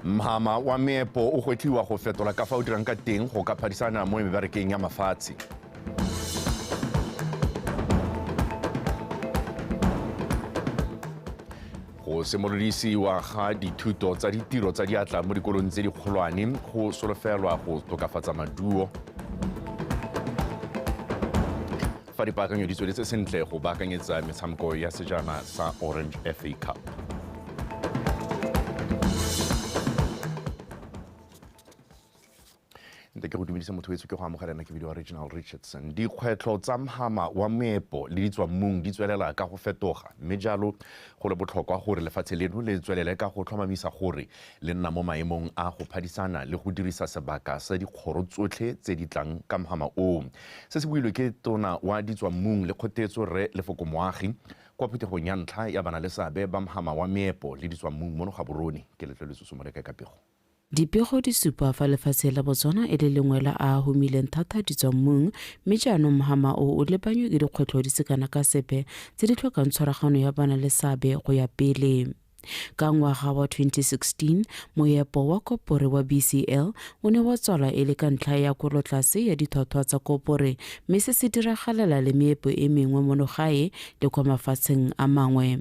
Mhama wa meepo o gwetlhiwa go fetola ka fa o dirang ka teng go ka phadisana mo meberekeng ya mafatshe. Go simolodisiwa ga dithuto tsa ditiro tsa diatla mo dikolong tse dikgolwane go solofelwa go tokafatsa maduo. Fa dipaakanyo di tsweletse sentle go baakanyetsa metshameko ya sejana sa Orange FA Cup. Ke go dumedisa motho wetso ke go amogela nna ke video Original Richardson. Dikgwetlho tsa mhama wa meepo le ditswammung di tswelela ka go fetoga mme jalo go le botlhokwa gore lefatshe leno le tswelele ka go tlhomamisa gore le nna mo maemong a go phadisana le go dirisa sebaka sa dikgoro tsotlhe tse di tlang ka mhama o. Se se builwe ke tona wa ditswammung le kgotetso Rre Lefoko Moagi kwa phuthegong ya ntlha ya bana le seabe ba mhama wa meepo le ditswammung mo Gaborone ke letleletse Somoleka ka pego. Dipego di supa fa lefatshe la Botswana e le lengwe la a humileng thata ditswammung mme jaanong mhama o lebanywe ke dikgwetlho di se kana ka sepe tse di tlhokang tshwaragano ya bana le seabe go ya pele. Ka ngwaga wa 2016 moepo wa kopore wa BCL o ne wa tswalwa e le ka ntlha ya kolotlase ya ditlhotlhwa tsa kopore mme se se diragalela le meepo e mengwe mo gae le kwa mafatsheng a mangwe.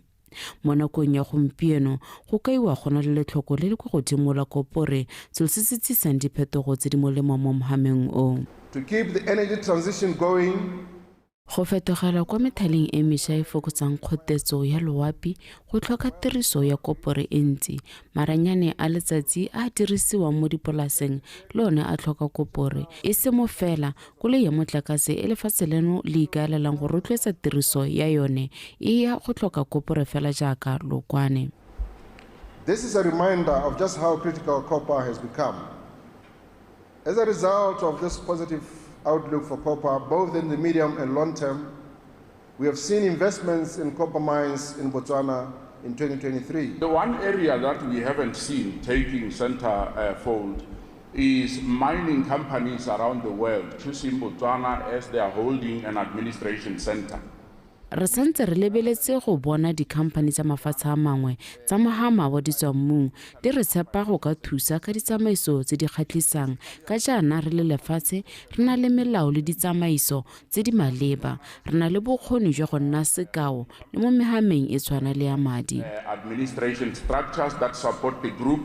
Mo nakong ya gompieno go kaiwa gona le letlhoko le le kwa godimo la kopore selo se se tlisang diphetogo tse di molemo mo mohameng o. To keep the energy transition going, go fetogela kwa methaleng e mešwa e fokotsang kgotetso ya loapi go tlhoka tiriso ya kopore e ntsi maranyane a letsatsi a dirisiwang mo dipolaseng le one a tlhoka kopore e se mo fela kole ya motlakase e lefatshe leno le ikaelelang go rotloetsa tiriso ya yone e ya go tlhoka kopore fela jaaka lokwane. This is a reminder of just how critical copper has become. As a result of this positive outlook for copper, both in the medium and long term, we have seen investments in copper mines in Botswana in 2023. The one area that we haven't seen taking center fold is mining companies around the world choosing Botswana as their holding and administration center. Re santse re lebeletse go bona dikhamphani tsa mafatshe a mangwe tsa mohama wa ditswammung di re tshepa go ka thusa ka ditsamaiso tse di kgatlhisang ka jaana re le lefatshe re na le melao le ditsamaiso tse di maleba re na le bokgoni jwa go nna sekao le mo mehameng e tshwana le ya madi. Administration structures that support the group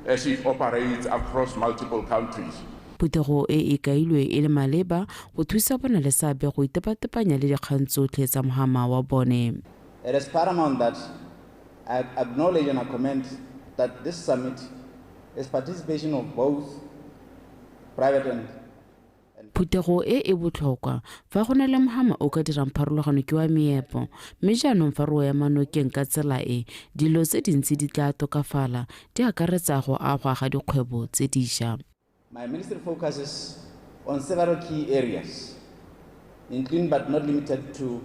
as it operates across multiple countries. Puthego e kailwe e le maleba go thusa bona le seabe go itepatepanya le dikgang tsotlhe tsa mohama wa bone. It is paramount that I acknowledge and I commend that this summit is participation of both private and Puthego e botlhokwa fa go na le mohama o ka dirang pharologano ke wa meepo mme jaanong fa re ya manokeng ka tsela e dilo tse dintsi di tla tokafala di akaretsa go agwa ga dikgwebo tse dišwa. My ministry focuses on several key areas, including but not limited to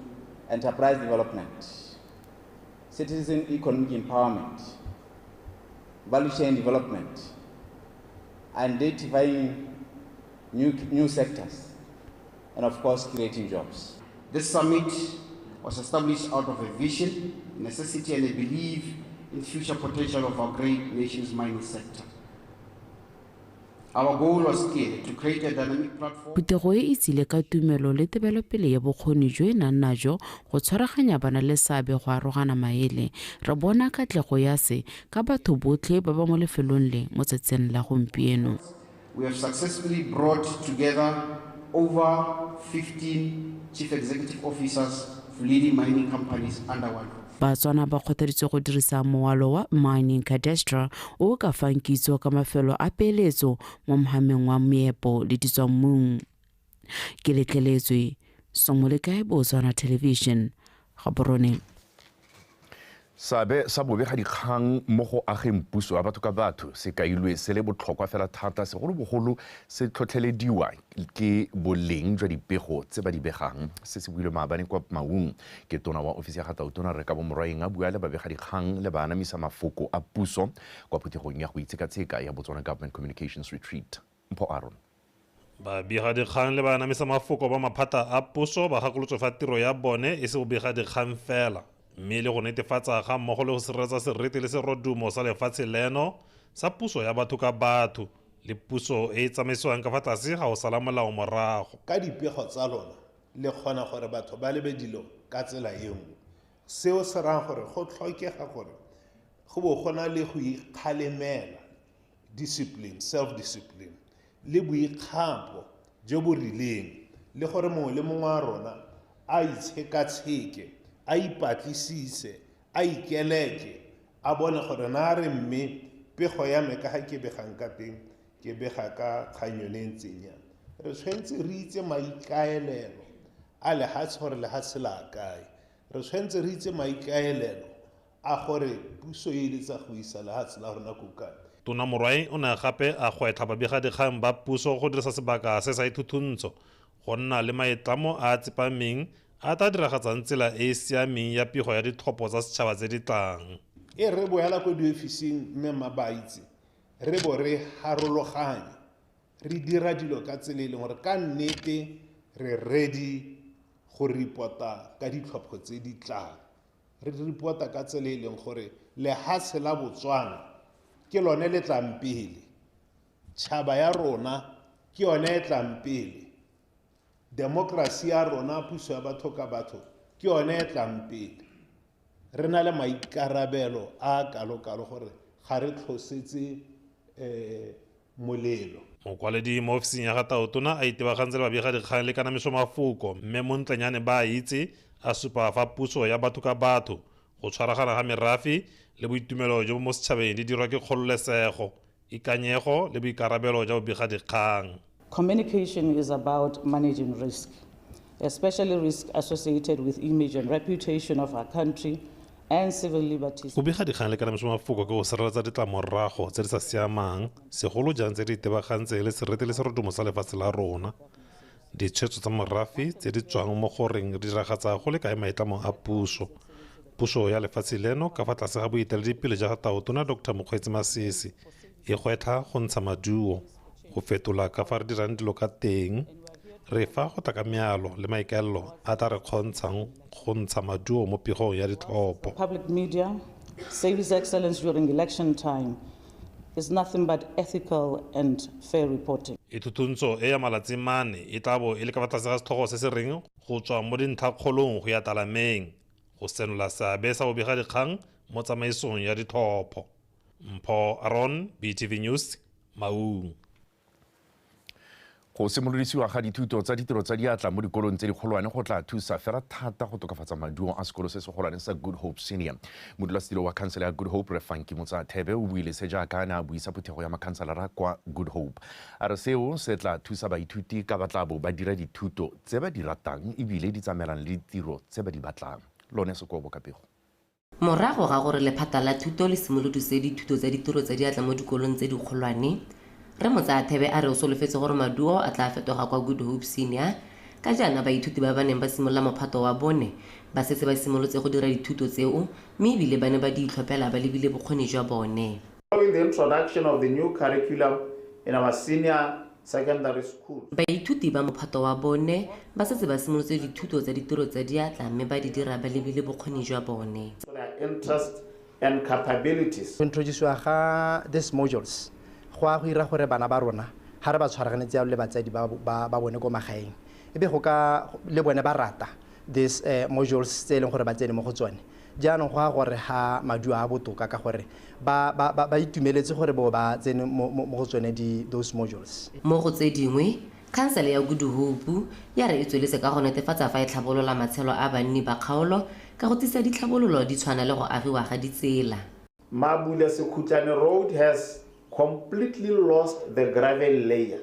enterprise development, citizen economic empowerment, value chain development, identifying new sectors, and of course creating jobs. This summit was established out of a vision, necessity, and a belief in future potential of our great nation's mining sector. Our goal was clear, to create a dynamic platform. Puthego e tsile ka tumelo le tebelopele ya bokgoni jo e nang najo go tshwaraganya bana le seabe go arogana maele. Re bona katlego ya se ka batho botlhe ba ba mo lefelong le mo tsetseng la gompieno. We have successfully brought together over 15 chief executive officers of leading mining companies under one roof. Batswana ba kgothaditswe go dirisa moalo wa mining cadastre o ka fang kitso ka mafelo a peeletso mo mohameng wa meepo le ditswammung. Ke letleletswe Somoleka Botswana Television Gaborone. Sabe sa bobega dikgang mo go ageng puso wa batho ka batho se kailwe se le botlhokwa fela thata segolobogolo se tlhotlhelediwa ke boleng jwa dipego tse ba di begang se se builwe maabane kwa Maung ke tona wa ofisi ya Gatautona Re ka Bomorwaeng a bua le babega dikgang le ba anamisa mafoko a puso kwa phuthegong ya go itsekatsheka ya Botswana Government Communications Retreat. Mpho Aaron. Ba bega dikgang le ba anamisa mafoko ba maphata a puso ba gakolotswe fa tiro ya bone e se go bega dikgang fela mme le go netefatsa ga mmogo le go sireletsa seriti le serodumo sa lefatshe leno sa puso ya batho ka batho le puso e tsamaisiwang ka fa tlase ga o sala molao morago. Ka dipego tsa lona le kgona gore batho ba lebe dilo ka tsela e nngwe. Seo se rang gore go tlhokega gore go bo gona le go ikgalemela, discipline, self-discipline, le boikgapo jo bo rileng, le gore mongwe le mongwe wa rona a itshekatsheke, a ipatlisise, a ikeleke, a bone gore na re mme pego ya me ka ga ke begang ka teng ke bega ka kganyo le ntseng yana. Re tshwentse re itse maikaelelo a lehatshe gore lehatshe la kae. Re tshwentse re itse maikaelelo a gore puso e letsa go isa lehatshe la rona ko kae. Tona Morwae o ne gape a gwetlha babegadikgang ba puso go dirisa sebaka se sa ithuthuntso go nna le maitlamo a tsepameng a tla diragatsang tsela e e siameng ya pego ya ditlhopho tsa setšhaba tse di tlang. E re boela ko diofising mme mabaitse re bo re harologanye re dira dilo ka tsela e leng gore ka nnete re ready go reporta ka ditlhopho tse di tlang. Re reporta ka tsela e leng gore lehatshe la Botswana ke lone le tlang pele, tšhaba ya rona ke yone e tlang pele, demokrasi ya rona, puso ya batho ka batho ke yone e tlang pele. Re na le maikarabelo a kalo-kalo gore ga re tlhosetse molelo. Mokwaledi mo ofising ya ga Tona a itebagantse le babegadikgang le kanamiso mafoko, mme mo ntlenyane ba itse a supa fa puso ya batho ka batho go tshwaragana ga merafe le boitumelo jo mo setšhabeng di dirwa ke kgololesego, ikanyego le boikarabelo ja babegadikgang. Communication is about managing risk, especially risk associated with image and reputation of our country and civil liberties. Babegadikgang le kanamiso mafoko ke go sireletsa ditlamorago tse di sa siamang, segolo jang tse di itebagantseng le seriti le serodumo sa lefatshe la rona. Ditshwetso tsa morafe tse di tswang mo goreng di diragatsa go le kae maitlamo a puso. Puso ya lefatshe leno ka fa tlase ga boeteledipele ja ga Tona Dr. Mokgweetsi Masisi e gwetlha go ntsha maduo, go fetola ka fa re dirang dilo ka teng, re fa go taka mealo le maikaelelo a tla re kgontshang go ntsha maduo mo pegong ya ditlhopho. Public media, service excellence during election time is nothing but ethical and fair reporting. Ithuthuntso e ya malatsi mane e tla bo e le ka fa tlase ga setlhogo se se reng go tswa mo dintlhakgolong go ya talameng, go senola seabe sa bobegadikgang mo tsamaisong ya ditlhopho. Mpho Aron, BTV News, Maung. Go simolodisiwa ga dithuto tsa ditiro tsa diatla mo dikolong tse dikgolwane go tla thusa fela thata go tokafatsa maduo a sekolo se se golwane sa Good Hope Senior. Modulasetilo wa khansele ya Good Hope Refanki Motsathebe o buile se jaaka a buisa phuthego ya makhanselara kwa Good Hope. A re seo se tla thusa baithuti ka ba tla bo ba dira dithuto tse ba di ratang ebile di tsamaelana le ditiro tse ba di batlang. Lone Sekobo Kapego. Morago ga gore lephata la thuto le simolodise dithuto tsa ditiro tsa diatla mo dikolong tse dikgolwane, re Motsathebe a re o solofetse gore maduo a tla fetoga kwa Good Hope Senior ka jaana baithuti ba neng ba simolola mophato wa bone ba setse ba simolotse go dira dithuto tseo mme ebile ba ne ba di itlhophela ba lebile bokgoni jwa bone. Following the introduction of the new curriculum in our senior secondary school, baithuti ba mophato wa bone ba setse ba simolotse dithuto tsa ditiro tsa diatla mme ba di dira ba lebile bokgoni jwa bone. So their interest and capabilities. Introduce ga these modules go a go ira gore bana ba rona ha re ba tshwaraganetse ya le batsadi ba bone go magaeng ebe go ka le bone ba rata these modules tse leng gore ba tsene mo go tsone jaanong go a gore ha maduo a botoka ka gore ba itumeletse gore bo ba tsene mo go tsone those modules. Mo go tse dingwe khansele ya Good Hope ya re e tsweletse ka go netefatsa fa e tlhabolola matshelo a banni ba kgaolo ka go tsisa ditlhabololo di tshwana le go agiwa ga ditsela. Mabule Sekhutlane Road has completely lost the gravel layer.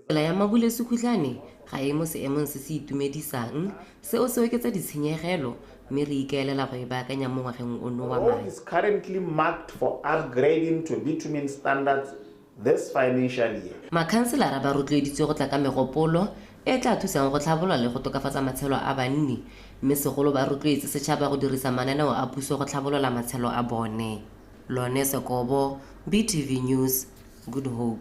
Tsela ya Mabule Sekhutlane ga e mo seemong se se itumedisang, seo se oketsa ditshenyegelo mme re ikaelela go e baakanya mo ngwageng ono wa Road is currently marked for upgrading to bitumen standards this financial year. Makhanselara ba rotloeditse go tla ka megopolo e tla thusang go tlhabolola le go tokafatsa matshelo a banni mme segolo ba rotloetse setšhaba go dirisa mananeo a puso go tlhabolola matshelo a bone. Lone Sekobo, BTV News, Good Hope.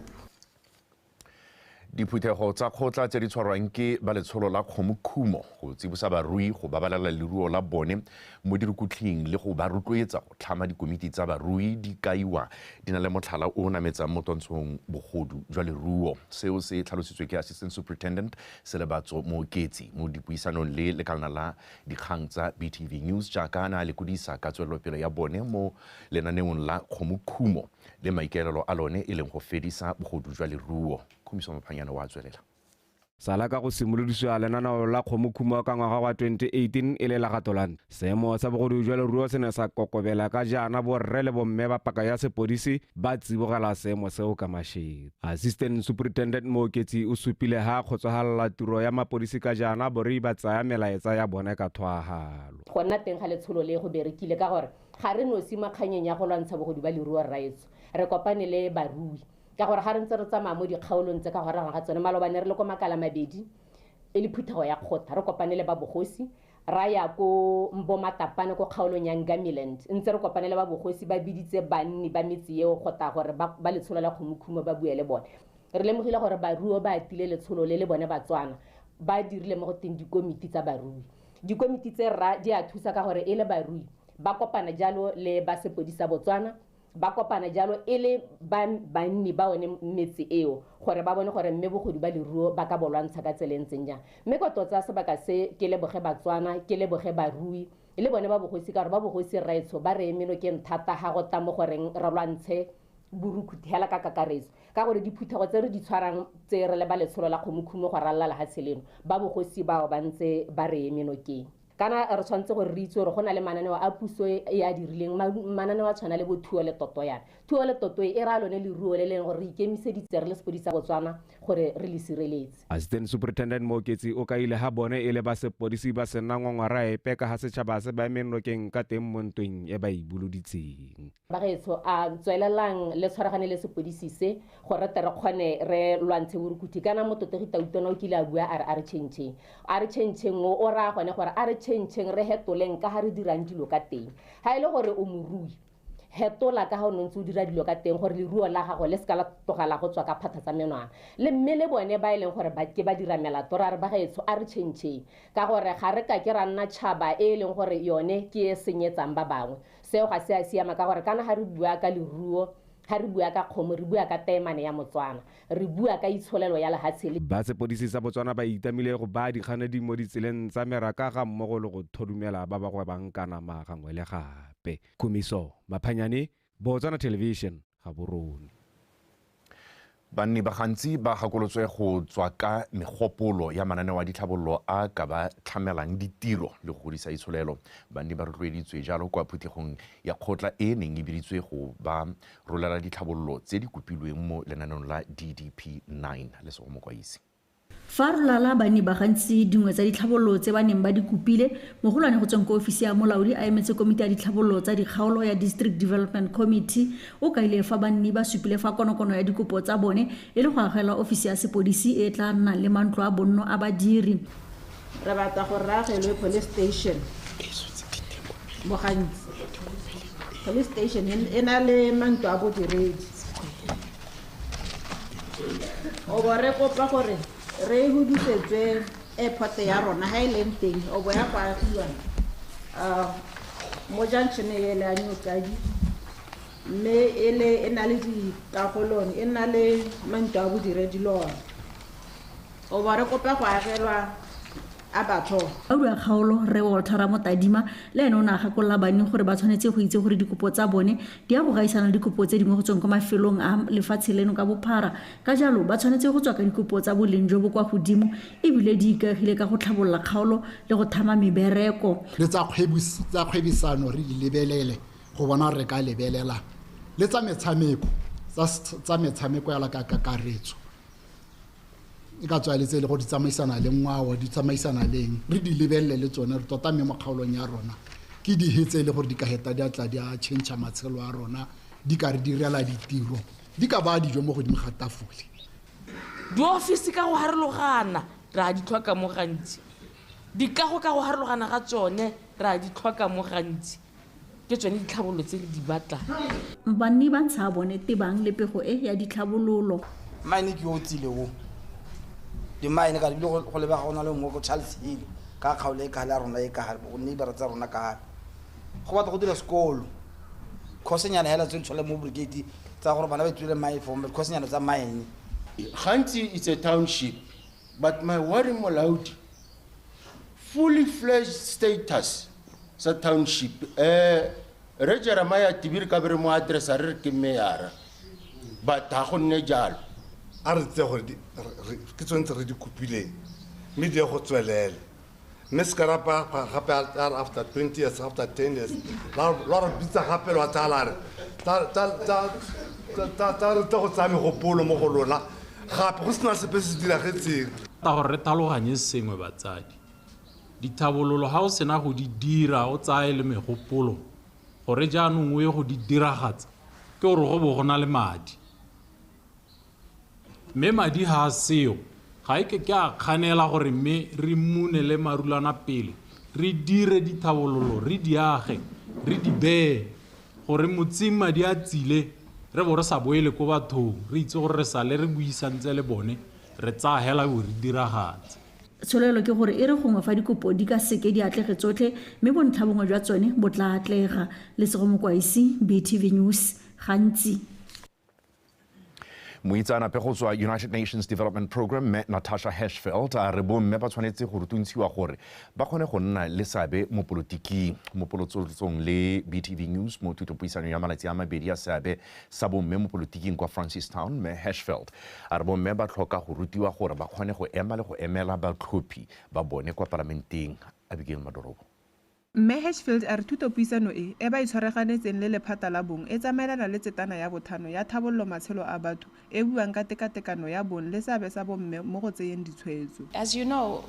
Diphuthego tsa kgotla tse di tshwarwang ke ba letsholo la kgomokhumo go tsibosa barui go babalela leruo la bone mo dirukhutlhing le go ba rotloetsa go tlhama dikomiti tsa barui di kaiwa di na le motlhala o o nametsang mo twantshong bogodu jwa leruo. Seo se tlhalositswe ke Assistant Superintendent Selebatso Mooketsi mo dipuisanong le lekalana la dikgang tsa BTV News jaaka a le kudisa ka tswelelopele ya bone mo lenaneong la kgomokhumo le maikaelelo a lone e leng go fedisa bogodu jwa leruo. Komiso Maphanyana wa tswelela. Sala ka go simolodisiwa lenaneo la kgomokhumo ka ngwaga wa 2018 e le lagatolane. Seemo sa bogodu jwa leruo se ne sa kokobela ka jaana borre le bomme ba paka ya sepodisi ba tsibogela seemo seo ka mašete. Assistant Superintendent Mooketsi o supile ha kgotsofallela tiro ya mapodisi ka jaana borei ba tsaya melaetsa ya bone ka thwagalo. Go nna teng ga letsholo le go berekile ka gore ga re nosi makganyeng ya go lwantsha bogodu ba leruo raetso re kopane le barui ka gore ga re ntse re tsamaya mo dikgaolong tse ka gore ga tsone malobane re le ko makala mabedi e le phuthego ya kgotha re kopane le ba bogosi ra ya ko Mbomatapane ko kgaolong ya Ngamiland ntse re kopane le ba bogosi ba biditse banni ba metsi eo gota gore ba letsholo la kgomokhumo ba bue le bone re lemogile gore baruo ba atile letsholo le bone Batswana ba dirile mo go teng dikomiti tsa barui dikomiti tse ra di a thusa ka gore e le barui ba kopana jalo le ba sepodisa Botswana ba kopana jalo e le banni ba one metsi eo gore ba bone gore mme bogodu ba leruo ba ka bolwantsha ka tselentseng jang mme ko totsa sebaka se ke leboge Batswana ke leboge barui le bone ba bogosi ka gore ba bogosi raetso ba re emeno ke nthata ga go ta mo goreng re lwantshe burukhuthela ka kakaretso ka gore diphuthego tse re di tshwarang tse re le ba letsholo la kgomokhumo go ralala ha seleno ba bogosi bao ba ntse ba re emeno ke kana re tshwantse gore re itse gore go na le mananeo a puso e a dirileng mananeo a tshwana le bo thuo le toto yana thuo le toto e ra lone leruo le leng gore re ikemiseditse re le sepodisa Botswana gore re le sireletse. Assistant Superintendent Mooketsi o kaile ha bone e le ba sepodisi ba sena ngongora epe ka ha setšhaba se ba emenokeng ka teng mo ntweng e ba e buloditseng. Bagetso a tswelelang le tshwaragane le sepodisi se gore re kgone re lwantshe borukhuthi kana mo totegi tautona o kile a bua a re chentsheng o ra gone gore a re chentsheng re hetoleng ka ha re dirang dilo ka teng ha ile gore o morui hetola ka ha o ntse o dira dilo ka teng gore leruo la gago le ska la togala go tswa ka phatha tsa menwana le mmele bone ba ileng gore ba ke ba dira melato ra re ba gaetso a re chentsheng ka gore ga re ka ke ra nna tšhaba e leng gore yone ke e senyetsang ba bangwe seo ga se a siama ka gore kana ha re bua ka leruo ha re bua ka kgomo re bua ka taemane ya Motswana re bua ka itsholelo ya lehatshele ba sepodisi sa Botswana ba itamile go ba dikganedi mo ditseleng tsa meraka ga mmogo le go thodumela ba ba go bankana magangwe le gape. Komiso Maphanyane, Botswana Television, Gaborone. Banni ba gantsi ba gakolotswe go tswa ka megopolo ya mananeo a ditlhabololo a ka ba tlhamelang ditiro le go godisa itsholelo. Banni ba rotloeditswe jalo kwa phuthegong ya kgotla e neng e biditswe go ba rolela ditlhabololo tse di kopilweng mo lenaneong la DDP 9 le sego mokwaisi. Fa re lala banni ba gantsi dingwe tsa ditlhabololo tse ba neng ba di kopile mogolwane go tswang ko ofisi ya molaodi a emetse komiti ya ditlhabololo tsa dikgaolo ya District Development Committee o kaile fa banni ba supile fa konokono ya dikopo tsa bone e le go agela ofisi ya sepodisi e tla nna le mantlo a bonno a badiri re batla go ragelwe police station mo gantsi police station e na le mantlo a bodiredi o bo re kopa gore re hudisetswe airport ya rona ha ile teng o bo ya kwa agiwa mo junction e le a Nyokadi mme ele e na le ditagolong e na le mantlo a bodiredi lona o bo re kopa go agelwa a batho a bua kgaolo re Walter Motadima le ene o na gakolla banni gore ba tshwanetse go itse gore dikopo tsa bone di a go gaisana dikopo tse dingwe go tsweng kwa mafelong a lefatshe leno ka bophara ka jalo ba tshwanetse go tswa ka dikopo tsa boleng jo bo kwa godimo ebile di ikagile ka go tlhabolola kgaolo le go thama mebereko le tsa kgwebisano re di lebelele go bona re ka lebelela le tsa metshameko ya la ka kakaretso e ka tswa le tse le go di tsamaisana le ngwao di tsamaisana leng re di lebelele le tsone re tota me mo kgaolong ya rona ke di hetse le gore di ka heta di atla di a change matshelo a rona di ka re direla ditiro di ka ba dijo mo godimo ga tafole di office ka go harologana ra di tlhoka mo gantsi di ka go harologana ga tsone ra di tlhoka mo gantsi ke tsone ditlhabololo tse di batla banni ba ntsha bone tebang le pego e ya ditlhabololo mane ke o tsile wo di-mine ka dibile go leba go na le mongwe ko Charles Hill ka kgaolo e ka la rona e ka gale go neighbor tsa rona ka gale go batla go dira sekolo khosenyana hela tse tshole mo brigade tsa gore bana ba tswile mine for khosenyana tsa mine. Khanti is a township, but my worry Molaudi, fully fledged status sa township. Jeremiah Tibir Kabir mo address are ke mayor, but ha gonne jalo. A re tse gore ke tsontle re di kopile mme di go tswelele mme se karapa gape after 20 years after 10 years la re bitsa gape lo tsalare ta re go tsame go polo mo go lona gape go sena sepe se diragetseng ta gore re taloganye sengwe batsadi dithabololo ha o sena go di dira o tsae le megopolo gore jaanong o ye go di diragatsa ke gore go bo gona le madi mme madi ha a seo ga e ke a kganela gore mme re mune le marulana pele re dire dithabololo re di age re di bee gore motseng madi a tsile re bo re sa boele ko bathong re itse gore re sale re buisantse le bone re tsaya hela go re diragatsa. Tsholelo ke gore e re gongwe fa dikopo di ka seke di atlege tsotlhe mme bontlhabongwe jwa tsone bo tla atlega. Lesego Mokwaisi, BTV News, gantsi. Moitsanape go tswa United Nations Development Program Natasha Hirschfeld a re bomme ba tshwanetse go rutuntshiwa gore ba kgone go nna le seabe mo politiking mo polotsotsong le BTV News mo thutopuisano ya malatsi a mabedi ya seabe sa bomme mo politiking kwa Francistown. Me Hirschfeld a re bomme ba tlhoka go rutiwa gore ba kgone go ema le go emela batlhophi ba bone kwa parlamenteng. Abigail Madorobo. Mme Hirschfeld a re thutopuisano e ba itshwareganetseng le lephata la bong e tsamaelana le tsetana ya bothano ya thabollo matshelo a batho e buang ka tekatekano ya bong le seabe sa bomme mo go tseyeng ditshwetso. As you know,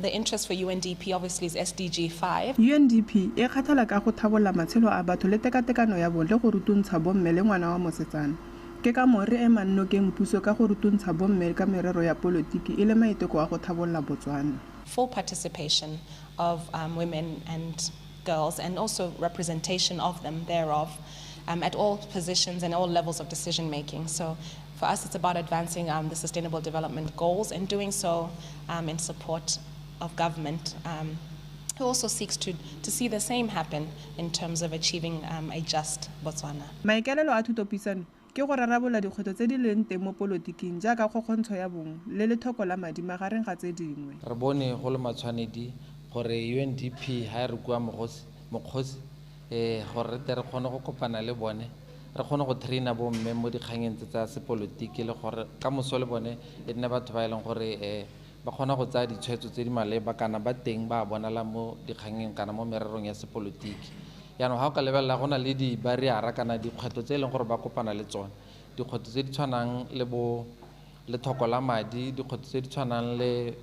the interest for UNDP obviously is SDG 5. UNDP e kgathala ka go thabolla matshelo a batho le tekatekano ya bong le go rutuntsha bomme le ngwana wa mosetsana. Ke ka mo re ema nnokeng puso ka go rutuntsha bomme ka merero ya politiki e le maiteko a go thabolla Botswana. Full participation of women and girls and also representation of them thereof at all positions and all levels of decision making. So for us it's about advancing the Sustainable Development Goals and doing so in support of government who also seeks to see the same happen in terms of achieving a just Botswana. Maikaelelo a thutopuisano ke go rarabola dikgwetlho tse di leng teng mo politiking jaaka kgokgontsho ya bong le lethoko la madi magareng ga tse dingwe. Re bone go le matshwanedi gore UNDP ha re bua mokgosi gore re tere kgone go kopana le bone re kgone go traina bomme mo dikgangeng tsa sepolotiki le gore ka moso le bone e nne batho ba ileng gore ba kgona go tsaya ditshwetso tse di maleba kana ba teng ba bonala mo dikgangeng kana mo mererong ya sepolotiki. Yaanong ha o ka lebelela go na le di-barriera kana dikgwetlho tse e leng gore ba kopana le tsone dikgwetlho tse di tshwanang le thoko la madi dikgwetlho tse di tshwanang le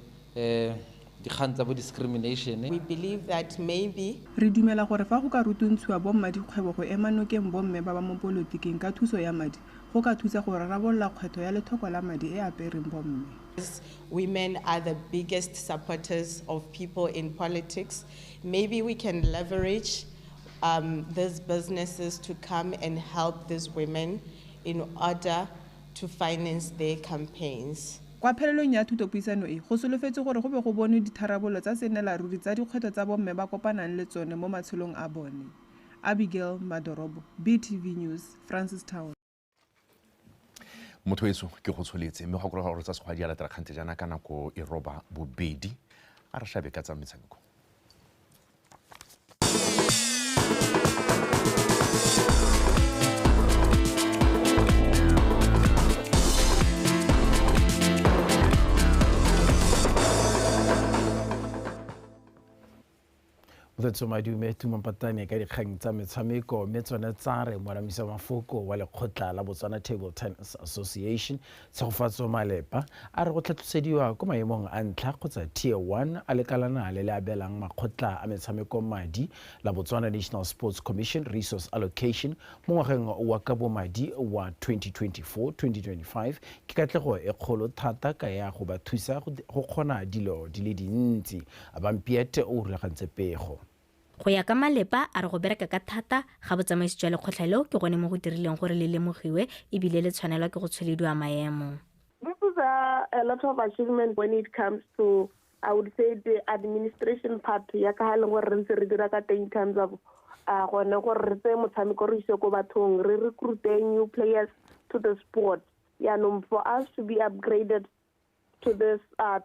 dikgang tsa bo discrimination. We believe that maybe re dumela gore fa go ka rutuntshiwa bomma dikgwebo go ema nokeng bomme ba ba mo politiking ka thuso ya madi go ka thusa go rarabolla kgwetho ya lethoko la madi e apereng bomme. Women are the biggest supporters of people in politics. Maybe we can leverage these businesses to come and help these women in order to finance their campaigns. Kwa phelelong ya thutopuisano e go solofetse gore go be go bonwe ditharabolo tsa senelaruri tsa dikgwetlho tsa bomme ba kopanang le tsone mo matshelong a bone. Abigail Madorobo, BTV News, Francistown. Motho etso ke go tsholetse mme go go gore tsa segwadi ya latela kgante jana ka nako e roba bobedi a re shabe ka tsa metshameko. Motho madume tumampatane ka dikgang tsa metshameko mme tsone tsa re molamisa mafoko wa lekgotla la Botswana Table Tennis Association Tshegofatso Malepa a re go tlhatlosediwa ko maemong a ntlha kgotsa Tier 1 a lekalana le abelang makgotla a metshameko madi la Botswana National Sports Commission Resource Allocation mo ngwageng wa kabo madi wa 2024-2025 ke katlego e kgolo thata ka ya go ba thusa go kgona dilo di le dintsi a bampiete o rulagantse pego. Go ya ka Malepa a re go bereka ka thata ga botsamaisi jwa lekgotlha ke gone mo go dirileng gore le lemogiwe ebile le tshwanelwa ke go tsholediwa maemo. This is a lot of achievement when it comes to, I would say, the administration part. Ya ka ha le gore re ntse re dira ka teng in terms of gone gore re tse motshameko re ise ko bathong, re recruit new players to the sport. For us to be upgraded to this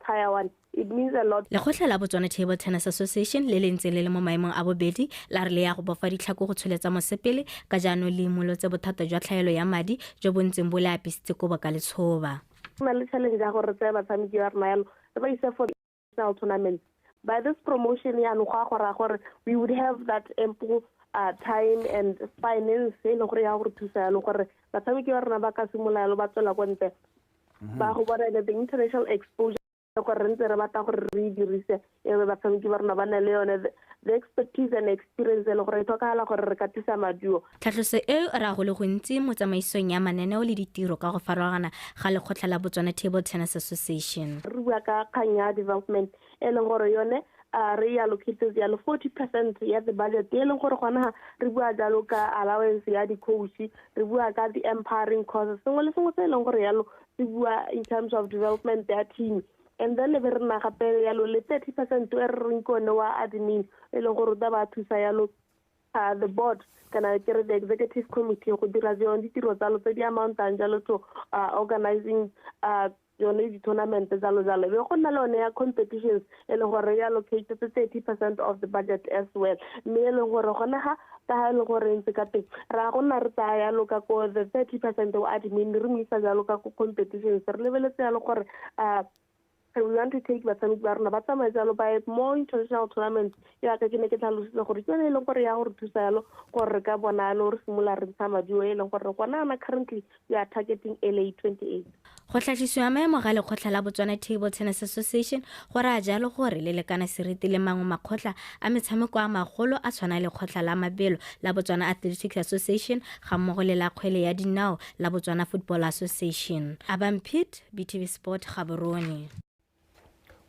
tier 1, it means a lot. Lekgotla la Botswana Table Tennis Association le le ntse le le mo maemong a bobedi la re le ya go bofa ditlhako go tsholetsa mosepele ka jaanong le imolotse bothata jwa tlhaelo ya madi jo bo ntseng bo le apisitse ko ka letshoba. Na le challenge ya gore tse batshameki ba rena yalo re ba isa for national tournaments. By this promotion we would have that ample time and finance le gore ya gore thusa le gore batshameki ba rena ba ka simolola lo ba tswela ko ntle ba go bona the international exposure gore re ntse re batla gore re dirise batshameki ba rena ba na le yone the expertise and experience le gore e tlhokagala gore re katisa maduo. Tlhatlose e ra go le gontsi mo tsamaisong ya mananeo le ditiro ka go farologana ga lekgotla la Botswana Table Tennis Association. Re bua ka kganya development e leng gore yone re allocated ya 40% ya the budget e leng gore gona re bua jalo ka allowance ya di coach, re bua ka the empowering courses sengwe le sengwe se leng gore yalo re bua in terms of development their team. And then le berna gape yalo le 30% e re reng kone wa admin e leng gore ba thusa yalo the board kana ke the executive committee go dira jone ditiro tsa lo tse di amountant jalo to organizing yone di tournament jalo be go nna le one ya competitions e leng gore ya allocated 30% of the budget as well. Me e leng gore gona ha ka le gore ntse ka teng ra go nna re tsaya yalo ka ko the 30% o admin re mo isa jalo ka ko competitions re lebeletse yalo gore we want to take batshameki ba rona ba tsamaye jalo by more international tournaments ya ka ke ne ke tlhalositse gore ke yone e leng gore ya gore thusa yalo gore re ka bona yalo re simolola re ntsha maduo e leng gore gona currently we are targeting LA 28. Go tlhatlhisiwa maemo ga lekgotla la Botswana Table Tennis Association go ra jalo gore le lekana seriti le mangwe makgotla a metshameko a magolo a tshwana le lekgotla la mabelo la Botswana Athletics Association ga mmogo le la kgwele ya dinao la Botswana Football Association. Abampit BTV Sport Gaborone.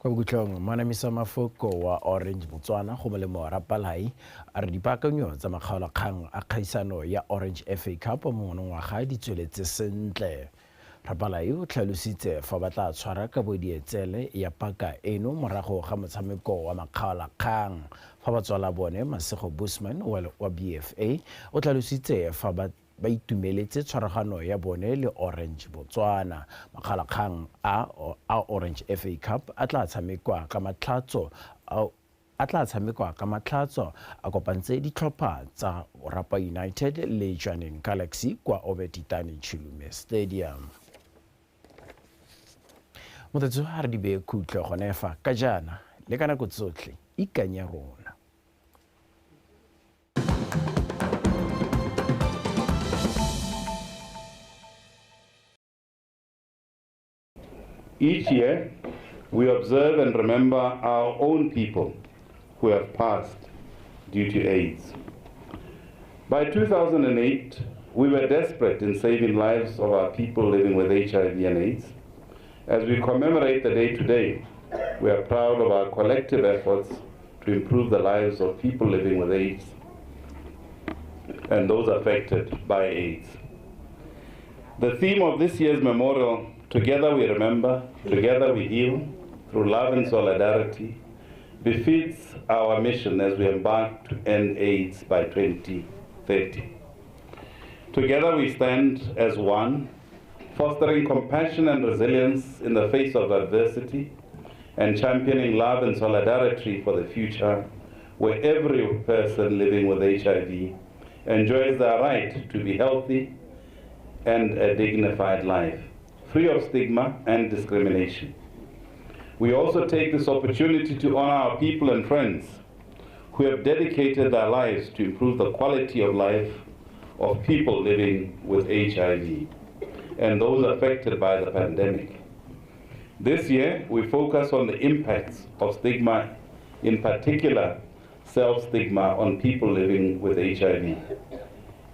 Kwa bokutlong manamisa mafoko wa Orange Botswana go molemo wa Rapalai a re dipaakanyo tsa makgaolakgang a kgaisano ya Orange FA Cup mo monongwaga di tsweletse sentle. Rapalai o tlhalositse fa ba tla tshwara ka bodietsele ya paka eno morago ga motshameko wa makgaolakgang fa ba tswala bone Masego Busman wa BFA o tlhalositse fa ba itumeletse tshwaragano ya bone le Orange Botswana. Makgaolakgang a Orange FA Cup a tla tshamekwa ka matlhatso a kopantse ditlhopha tsa Rapa United le Jwaneng Galaxy kwa Obetitani Chilume Stadium. Motatso ha re di be khutlo gone fa ka jana le kana go tsotlhe ikanya rona. Each year, we observe and remember our own people who have passed due to AIDS. By 2008, we were desperate in saving lives of our people living with HIV and AIDS. As we commemorate the day today, we are proud of our collective efforts to improve the lives of people living with AIDS and those affected by AIDS. The theme of this year's memorial, Together we remember, together we heal, through love and solidarity, befits our mission as we embark to end AIDS by 2030. Together we stand as one, fostering compassion and resilience in the face of adversity, and championing love and solidarity for the future, where every person living with HIV enjoys their right to be healthy and a dignified life, free of stigma and discrimination. We also take this opportunity to honor our people and friends who have dedicated their lives to improve the quality of life of people living with HIV and those affected by the pandemic. This year, we focus on the impacts of stigma, in particular, self-stigma on people living with HIV.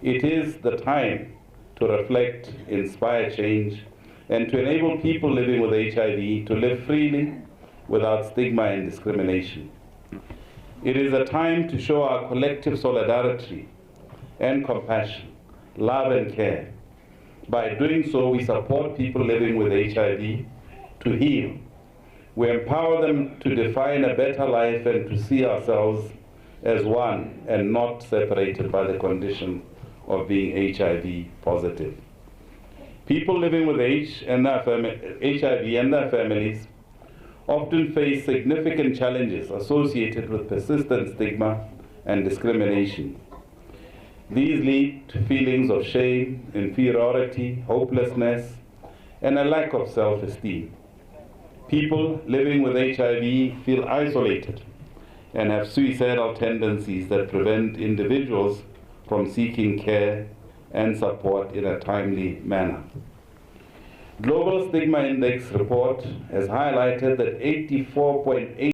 It is the time to reflect, inspire change, and to enable people living with HIV to live freely without stigma and discrimination. It is a time to show our collective solidarity and compassion, love and care. By doing so, we support people living with HIV to heal. We empower them to define a better life and to see ourselves as one and not separated by the condition of being HIV positive. People living with HIV and their families often face significant challenges associated with persistent stigma and discrimination. These lead to feelings of shame, inferiority, hopelessness, and a lack of self-esteem. People living with HIV feel isolated and have suicidal tendencies that prevent individuals from seeking care and support in a timely manner. Global Stigma Index report has highlighted that 84.8